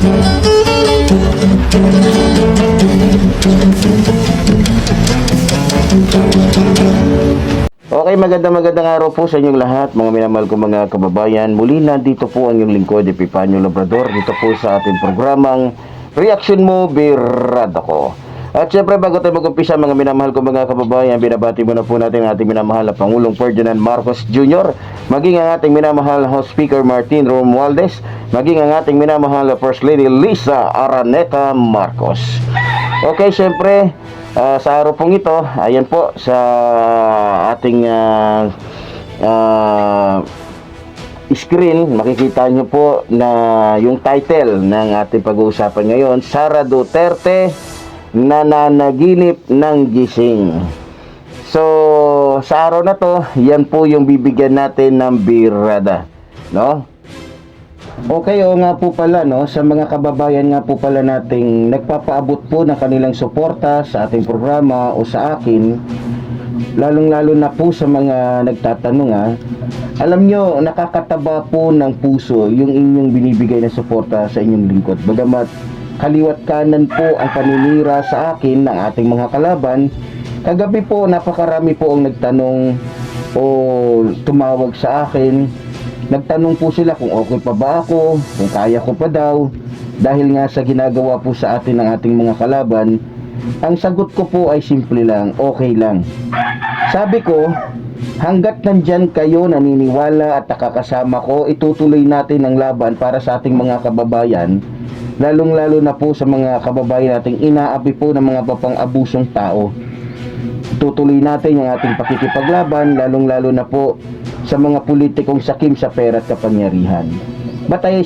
Okay, magandang araw po sa inyong lahat, mga minamahal ko mga kababayan. Muli na dito po ang inyong lingkod, Epifanio Labrador, dito po sa ating programang Reaction Mo, Birada Ko. At syempre, bago tayo mag-umpisa, mga minamahal ko mga kababayan, binabati muna po natin ang ating minamahal na Pangulong Ferdinand Marcos Jr., maging ang ating minamahal House Speaker Martin Romualdez, maging ang ating minamahal na First Lady Lisa Araneta Marcos. Okay, syempre, sa araw pong ito, ayan po sa ating screen, makikita nyo po na yung title ng ating pag-uusapan ngayon, Sara Duterte, nananaginip ng gising. So, sa araw na to, yan po yung bibigyan natin ng birada, no? Okay, o nga po pala, no, sa mga kababayan nga po pala nating nagpapaabot po ng kanilang suporta sa ating programa o sa akin, lalong-lalo na po sa mga nagtatanong, alam nyo, nakakataba po ng puso yung inyong binibigay na suporta sa inyong lingkod. Bagamat kaliwat kanan po ang paninira sa akin ng ating mga kalaban, kagabi po napakarami po ang nagtanong o tumawag sa akin. Nagtanong po sila kung okay pa ba ako, kung kaya ko pa daw, dahil nga sa ginagawa po sa atin ng ating mga kalaban. Ang sagot ko po ay simple lang, okay lang. Sabi ko, hanggat nandyan kayo naniniwala at nakakasama ko, itutuloy natin ang laban para sa ating mga kababayan, lalong-lalo na po sa mga kababayan nating inaapi po ng mga papang-abusong tao. Tutuloy natin yung ating pakikipaglaban, lalong-lalo na po sa mga politikong sakim sa pera at kapangyarihan. But I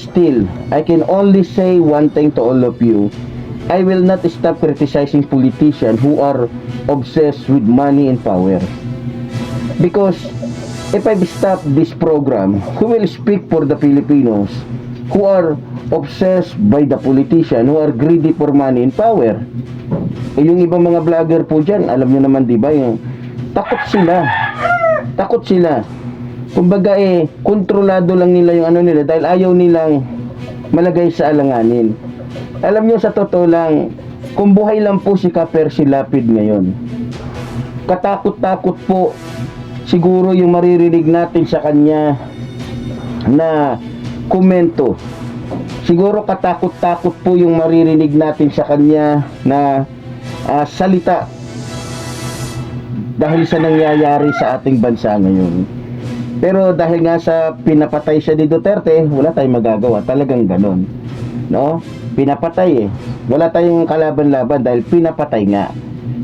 can only say one thing to all of you. I will not stop criticizing politicians who are obsessed with money and power. Because if I stop this program, who will speak for the Filipinos who are obsessed by the politician, who are greedy for money and power? Yung ibang mga vlogger po dyan, alam nyo naman diba, yung takot sila. Kumbaga kontrolado lang nila yung ano nila dahil ayaw nilang malagay sa alanganin. Alam nyo, sa totoo lang, kung buhay lang po si Ka-Percy Lapid ngayon, katakot-takot po siguro yung maririnig natin sa kanya na komento. Siguro katakot-takot po yung maririnig natin sa kanya na salita dahil sa nangyayari sa ating bansa ngayon. Pero dahil nga sa pinapatay siya ni Duterte, wala tayong magagawa. Talagang ganon, no? Pinapatay wala tayong kalaban-laban dahil pinapatay nga.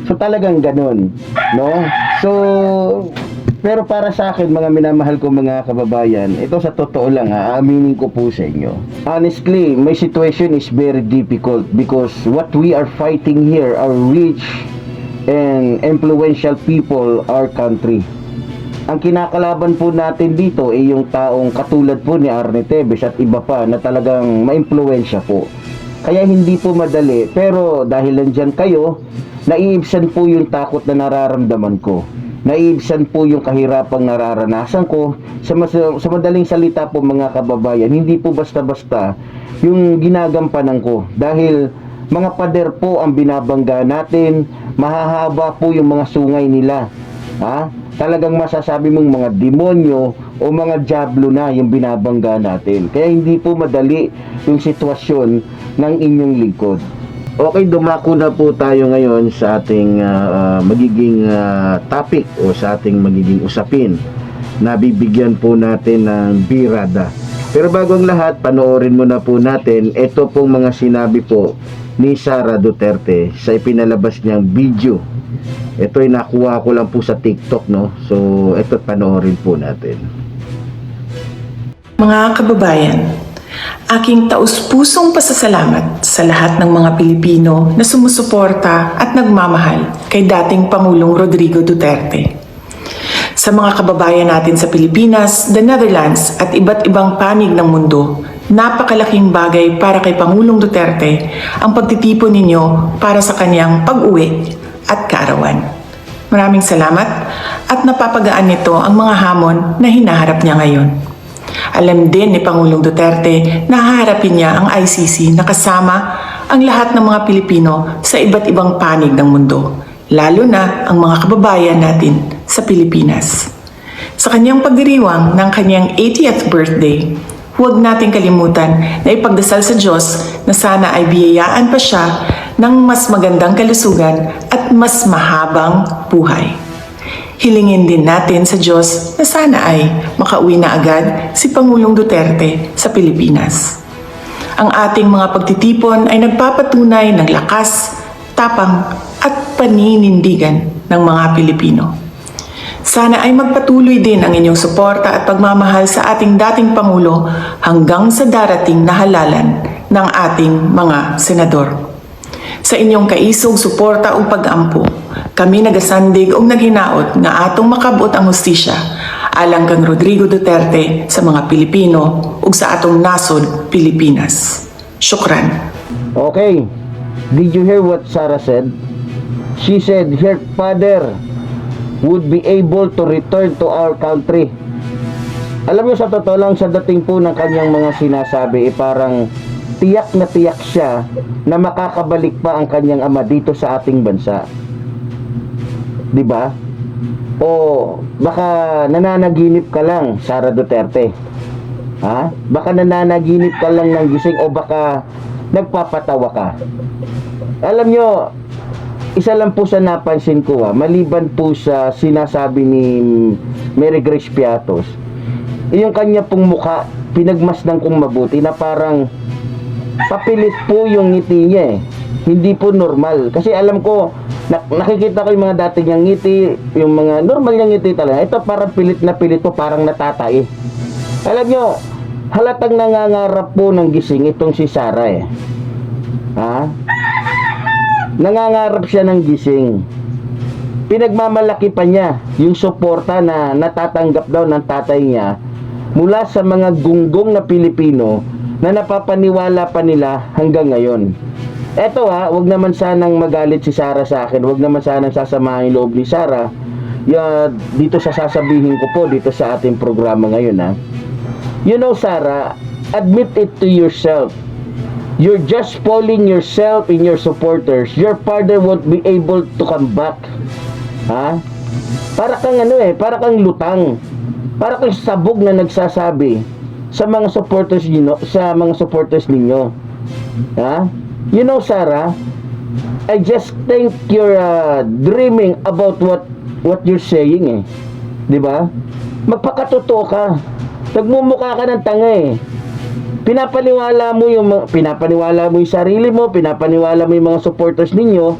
So talagang ganon, no? So, pero para sa akin, mga minamahal ko mga kababayan, ito sa totoo lang, aaminin ko po sa inyo. Honestly, my situation is very difficult because what we are fighting here are rich and influential people, our country. Ang kinakalaban po natin dito ay yung taong katulad po ni Arnie Tevez at iba pa na talagang maimpluwensya po. Kaya hindi po madali, pero dahil nandyan kayo, naiibsan po yung takot na nararamdaman ko. Naiibsan po yung kahirapang nararanasan ko. Sa madaling salita po mga kababayan, hindi po basta-basta yung ginagampanan ko. Dahil mga pader po ang binabangga natin, mahahaba po yung mga sungay nila. Talagang masasabi mong mga demonyo o mga diablo na yung binabangga natin. Kaya hindi po madali yung sitwasyon ng inyong lingkod. Okay, dumako na po tayo ngayon sa ating magiging topic o sa ating magiging usapin na bibigyan po natin ng birada. Pero bago ang lahat, panoorin muna po natin ito pong mga sinabi po ni Sara Duterte sa ipinalabas niyang video. Ito ay nakuha ko lang po sa TikTok, no? So, ito panoorin po natin. Mga kababayan, aking taus-pusong pasasalamat sa lahat ng mga Pilipino na sumusuporta at nagmamahal kay dating Pangulong Rodrigo Duterte. Sa mga kababayan natin sa Pilipinas, the Netherlands at iba't ibang panig ng mundo, napakalaking bagay para kay Pangulong Duterte ang pagtitipon ninyo para sa kanyang pag-uwi at kaarawan. Maraming salamat at napapagaan nito ang mga hamon na hinaharap niya ngayon. Alam din ni Pangulong Duterte na haharapin niya ang ICC na kasama ang lahat ng mga Pilipino sa iba't ibang panig ng mundo, lalo na ang mga kababayan natin sa Pilipinas. Sa kanyang pagdiriwang ng kanyang 80th birthday, huwag nating kalimutan na ipagdasal sa Diyos na sana ay biyayaan pa siya ng mas magandang kalusugan at mas mahabang buhay. Hilingin din natin sa Diyos na sana ay makauwi na agad si Pangulong Duterte sa Pilipinas. Ang ating mga pagtitipon ay nagpapatunay ng lakas, tapang at paninindigan ng mga Pilipino. Sana ay magpatuloy din ang inyong suporta at pagmamahal sa ating dating Pangulo hanggang sa darating na halalan ng ating mga senador. Sa inyong kaisog, suporta o pag-ampo, kami nagasandig o naghinaot nga atong makabot ang hustisya alang kang Rodrigo Duterte sa mga Pilipino ug sa atong nasod Pilipinas. Syukran. Okay, did you hear what Sarah said? She said her father would be able to return to our country. Alam mo, sa totoo lang, sa dating po ng kanyang mga sinasabi, parang tiyak na tiyak siya na makakabalik pa ang kanyang ama dito sa ating bansa. 'Di ba? O baka nananaginip ka lang, Sara Duterte. Ha? Baka nananaginip ka lang ng gising o baka nagpapatawa ka. Alam nyo, isa lang po sa napansin ko, maliban po sa sinasabi ni Mary Grace Piatos, yung kanya pong mukha, pinagmasdan kong mabuti na parang papilit po yung ngiti niya eh. Hindi po normal. Kasi alam ko, nakikita ko yung mga dati niyang ngiti, yung mga normal niyang ngiti talaga. Ito parang pilit na pilit po, parang natatay. Alam nyo, halatang nangangarap po ng gising itong si Sarah eh. Ha? Nangangarap siya ng gising. Pinagmamalaki pa niya yung suporta na natatanggap daw ng tatay niya mula sa mga gunggong na Pilipino na napapaniwala pa nila hanggang ngayon. Eto wag naman sanang magalit si Sarah sa akin, wag naman sanang sasamahin loob ni Sarah dito sa sasabihin ko po dito sa ating programa ngayon You know, Sarah, admit it to yourself. You're just spoiling yourself and your supporters. Your father won't be able to come back. Ha? Para kang para kang lutang. Para kang sabog na nagsasabi sa mga supporters ninyo, Ha? You know, Sarah, I just think you're dreaming about what you're saying eh. 'Di ba? Magpakatotoo ka. Nagmumukha ka ng tanga eh. Pinapaniwala mo yung sarili mo, pinapaniwala mo yung mga supporters ninyo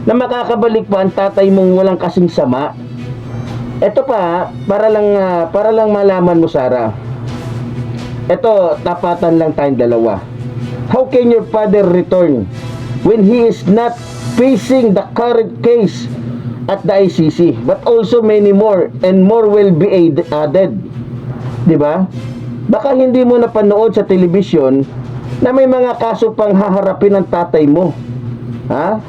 na makakabalik pa ang tatay mong walang kasing sama. Ito pa, para lang malaman mo, Sarah. Ito, tapatan lang tayong dalawa. How can your father return when he is not facing the current case at the ICC, but also many more and more will be added? 'Di ba? Baka hindi mo napanood sa telebisyon na may mga kaso pang haharapin ng tatay mo. Ha?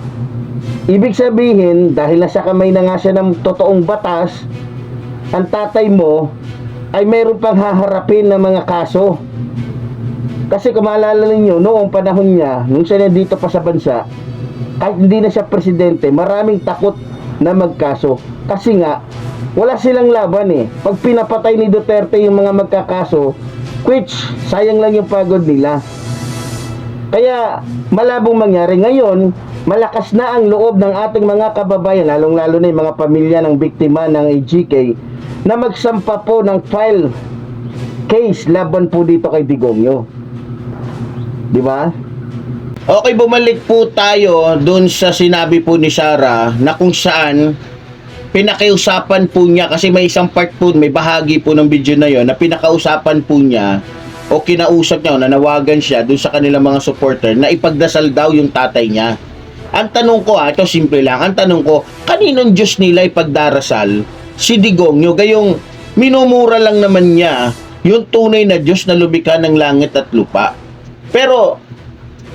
Ibig sabihin, dahil nasa kamay na nga siya ng totoong batas, ang tatay mo ay mayroon pang haharapin ng mga kaso. Kasi kung maalala ninyo, noong panahon niya, nung siya nandito pa sa bansa, kahit hindi na siya presidente, maraming takot na magkaso. Kasi nga, wala silang laban eh. Pag pinapatay ni Duterte yung mga magkakaso, which sayang lang yung pagod nila. Kaya malabong mangyari ngayon, malakas na ang loob ng ating mga kababayan, lalong-lalo na yung mga pamilya ng biktima ng AGK, na magsampa po ng file case laban po dito kay Digongyo. Di ba? Okay, bumalik po tayo dun sa sinabi po ni Sarah na kung saan pinakiusapan po niya, kasi may isang part po, may bahagi po ng video na yon na pinakausapan po niya o kinausap niya o nanawagan siya dun sa kanilang mga supporter na ipagdasal daw yung tatay niya. Ang tanong ko ito simple lang, ang tanong ko, kaninong Diyos nila ipagdarasal si Digongyo? Gayong minumura lang naman niya yung tunay na Diyos na lumikha ng langit at lupa. Pero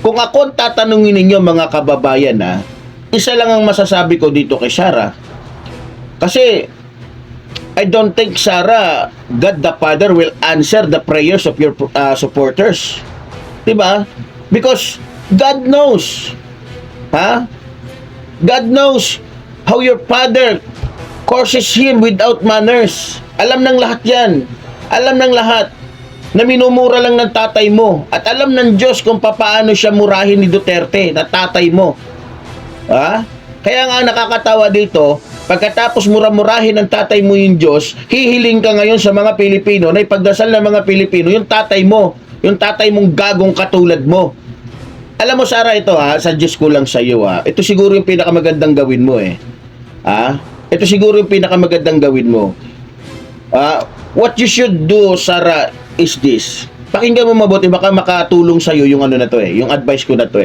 kung ako tatanungin ninyo mga kababayan isa lang ang masasabi ko dito kay Sarah. Kasi I don't think, Sarah, God the Father will answer the prayers of your supporters. Diba? Because God knows. Ha? God knows how your father curses him without manners. Alam ng lahat yan. Alam ng lahat na minumura lang ng tatay mo. At alam ng Diyos kung paano siya murahin ni Duterte, na tatay mo. Ha? Kaya nga nakakatawa dito, pagkatapos mura-murahin ng tatay mo yung Diyos, hihiling ka ngayon sa mga Pilipino na ipagdasal ng mga Pilipino yung tatay mo, yung tatay mong gagong katulad mo. Alam mo, Sarah, ito sa Diyos ko lang sa iyo ito siguro yung pinakamagandang gawin mo ito siguro yung pinakamagandang gawin mo. What you should do, Sarah, is this. Pakinggan mo mabuti, baka makatulong sa iyo yung ano na to yung advice ko na to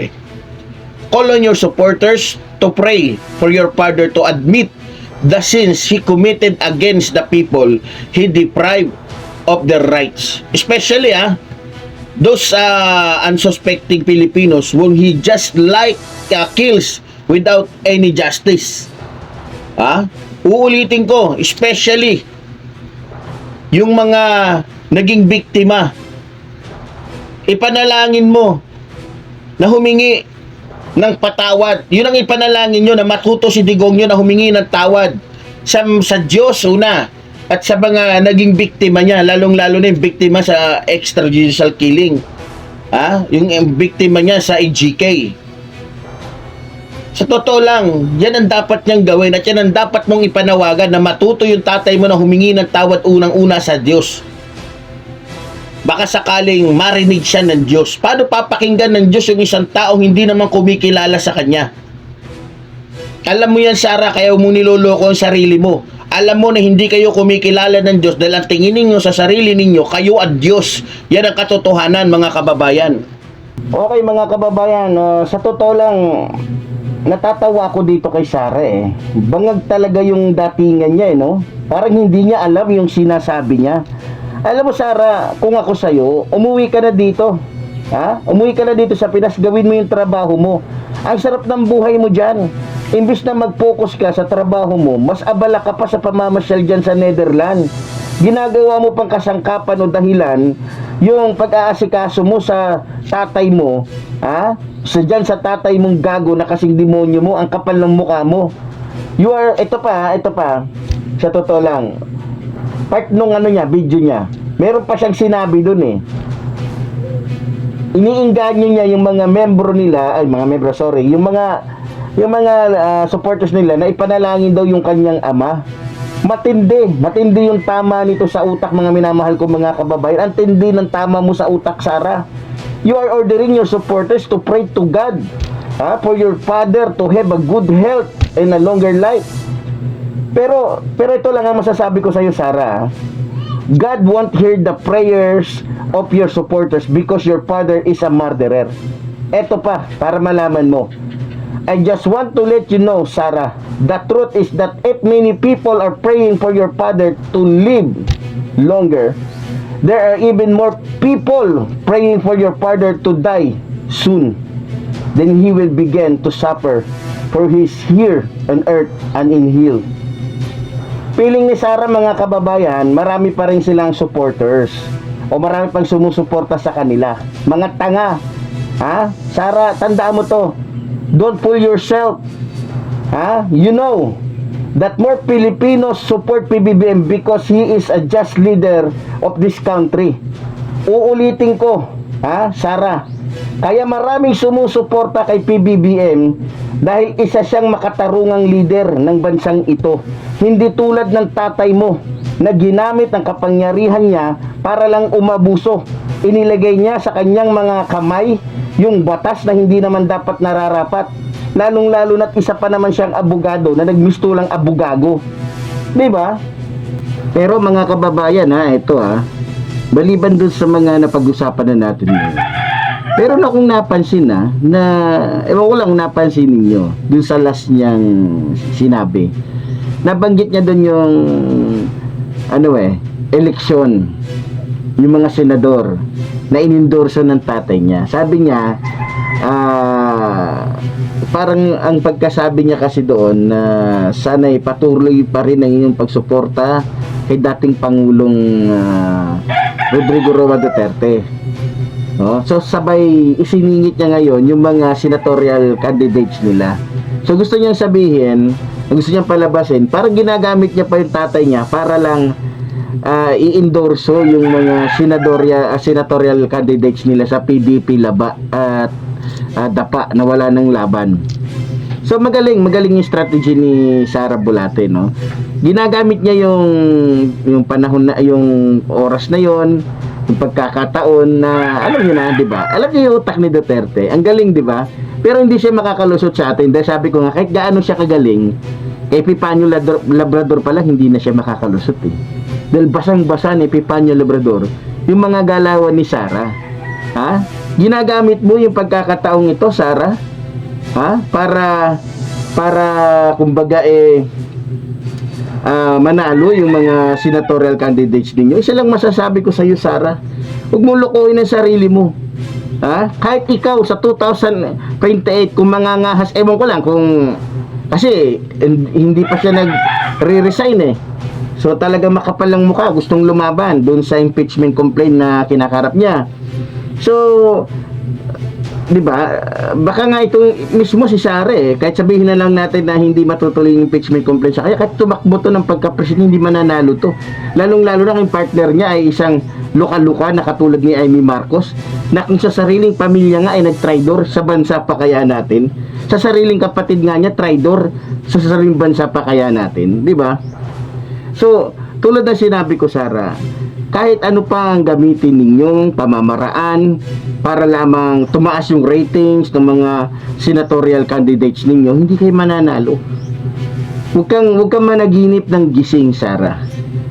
Call on your supporters to pray for your father to admit the sins he committed against the people he deprived of their rights. Especially those unsuspecting Filipinos whom he just kills without any justice. Uulitin ko, especially yung mga naging biktima. Ipanalangin mo na humingi ng patawad. Yun ang ipanalangin nyo, na matuto si Digong nyo na humingi ng tawad sa Diyos una, at sa mga naging biktima niya, lalong-lalo na yung biktima sa extrajudicial killing. Yung biktima niya sa EGK. Sa totoo lang, yan ang dapat niyang gawin, at yan ang dapat mong ipanawagan, na matuto yung tatay mo na humingi ng tawad unang-una sa Diyos. Baka sakaling marinig siya ng Diyos. Paano papakinggan ng Diyos yung isang taong hindi naman kumikilala sa Kanya? Alam mo yan, Sarah, kaya mo niloloko ang sarili mo. Alam mo na hindi kayo kumikilala ng Diyos dahil ang tingin ninyo sa sarili ninyo, kayo at Diyos. Yan ang katotohanan, mga kababayan. Okay, mga kababayan, sa totoo lang, natatawa ako dito kay Sarah Bangag talaga yung datingan niya no? Parang hindi niya alam yung sinasabi niya. Alam mo, Sarah, kung ako sa'yo, umuwi ka na dito. Umuwi ka na dito sa Pinas, gawin mo yung trabaho mo. Ang sarap ng buhay mo dyan. Imbis na mag-focus ka sa trabaho mo, mas abala ka pa sa pamamasyal dyan sa Netherlands. Ginagawa mo pang kasangkapan o dahilan yung pag-aasikaso mo sa tatay mo, dyan sa tatay mong gago na kasing demonyo mo, ang kapal ng mukha mo. Ito pa, sa totoo lang, part nung video niya, meron pa siyang sinabi dun iniinganyo niya yung mga membro nila, yung mga supporters nila na ipanalangin daw yung kanyang ama. Matindi yung tama nito sa utak, mga minamahal ko mga kababayan. Ang tindi ng tama mo sa utak, Sarah. You are ordering your supporters to pray to God for your father to have a good health and a longer life. Pero ito lang ang masasabi ko sa iyo, Sarah. God won't hear the prayers of your supporters because your father is a murderer. Ito pa, para malaman mo. I just want to let you know, Sarah, the truth is that if many people are praying for your father to live longer, there are even more people praying for your father to die soon. Then he will begin to suffer, for he is here on earth and in hell. Feeling ni Sarah, mga kababayan, marami pa rin silang supporters o marami pang sumusuporta sa kanila. Mga tanga. Sarah, tandaan mo to. Don't fool yourself. You know that more Filipinos support PBBM because he is a just leader of this country. Uulitin ko, Sarah, kaya maraming sumusuporta kay PBBM dahil isa siyang makatarungang leader ng bansang ito. Hindi tulad ng tatay mo na ginamit ang kapangyarihan niya para lang umabuso. Inilagay niya sa kanyang mga kamay yung batas na hindi naman dapat nararapat. Lalong-lalo na't isa pa naman siyang abogado na nagmistulang abogago. Diba? Pero mga kababayan, ito maliban dun sa mga napag-usapan na natin ngayon, meron akong napansin na ewan ko lang napansin ninyo dun sa last niyang sinabi. Nabanggit niya dun yung eleksyon, yung mga senador na inendorso ng tatay niya. Sabi niya, parang ang pagkasabi niya kasi doon na sana'y patuloy pa rin ang inyong pagsuporta kay dating Pangulong Rodrigo Roa Duterte. No? So sabay isiningit niya ngayon yung mga senatorial candidates nila. So gusto niyang sabihin, gusto niyang palabasin, parang ginagamit niya pa yung tatay niya para lang i-endorso yung mga senatorial candidates nila sa PDP Laba at Dapa na wala ng laban. So magaling yung strategy ni Sara Bolate, no. Ginagamit niya yung panahon na yung oras na yon, yung pagkakataon na alam niyo na, 'di ba? Alam niyo yung utak ni Duterte. Ang galing, 'di ba? Pero hindi siya makakalusot sa atin dahil sabi ko nga kahit gaano siya kagaling, kay Epifanio Labrador pa lang hindi na siya makakalusot eh. Dahil basang-basa ni Epifanio Labrador yung mga galawan ni Sara. Ha? Ginagamit mo yung pagkakataong ito, Sara? Ha? Para kumbaga manalo yung mga senatorial candidates ninyo. Isa lang masasabi ko sa iyo, Sara. Huwag mo lokohin ang sarili mo. Ha? Kahit ikaw sa 2028 kung mangangahas, ewan ko lang kung kasi hindi pa siya nag-re-resign eh. So talaga makapal ang mukha, gustong lumaban doon sa impeachment complaint na kinakarap niya. So, 'di ba? Baka nga itong mismo si Sara kahit sabihin na lang natin na hindi matutuloy yung impeachment complaint sa kanya, kahit tumakbo to ng pagka-president hindi mananalo to. Lalong-lalo na yung partner niya ay isang luka-luka na katulad ni Amy Marcos na kung sa sariling pamilya nga ay nag-traidor sa bansa pa kaya natin. Sa sariling kapatid nga niya traidor sa sariling bansa pa kaya natin, 'di ba? So, tulad ng sinabi ko, Sara, kahit ano pa ang gamitin ninyong pamamaraan para lamang tumaas yung ratings ng mga senatorial candidates ninyo, hindi kayo mananalo. Huwag kang managinip ng gising, Sara.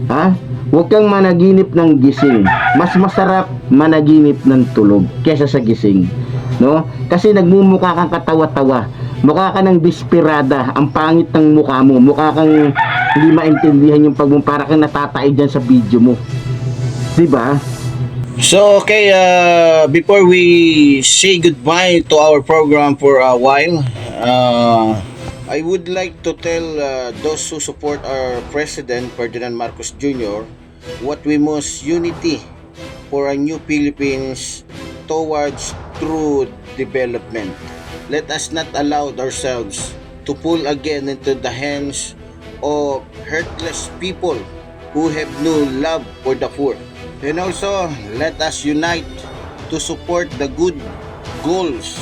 Ha? Huwag kang managinip ng gising. Mas masarap managinip ng tulog kaysa sa gising. No? Kasi nagmumukha kang katawa-tawa. Mukha ka ng desperada. Ang pangit ng mukha mo. Mukha kang hindi maintindihan yung para kang natatay dyan sa video mo. Diba? So, okay, before we say goodbye to our program for a while, I would like to tell those who support our President Ferdinand Marcos Jr. what we must unity for a new Philippines towards true development. Let us not allow ourselves to pull again into the hands of heartless people who have no love for the poor. And also, let us unite to support the good goals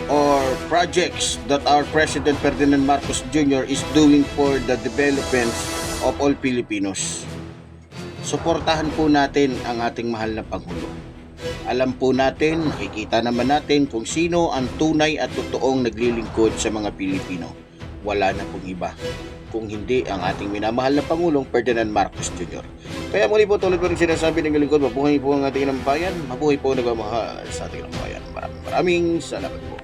or projects that our President Ferdinand Marcos Jr. is doing for the development of all Filipinos. Suportahan po natin ang ating mahal na Pangulo. Alam po natin, nakikita naman natin kung sino ang tunay at totoong naglilingkod sa mga Pilipino. Wala na pong iba kung hindi ang ating minamahal na Pangulong Ferdinand Marcos Jr. Kaya muli po tulad po rin sinasabi ng lingkod, mabuhay po ang ating ng bayan, mabuhay po nagmamahal sa ating ng bayan. Maraming salamat po.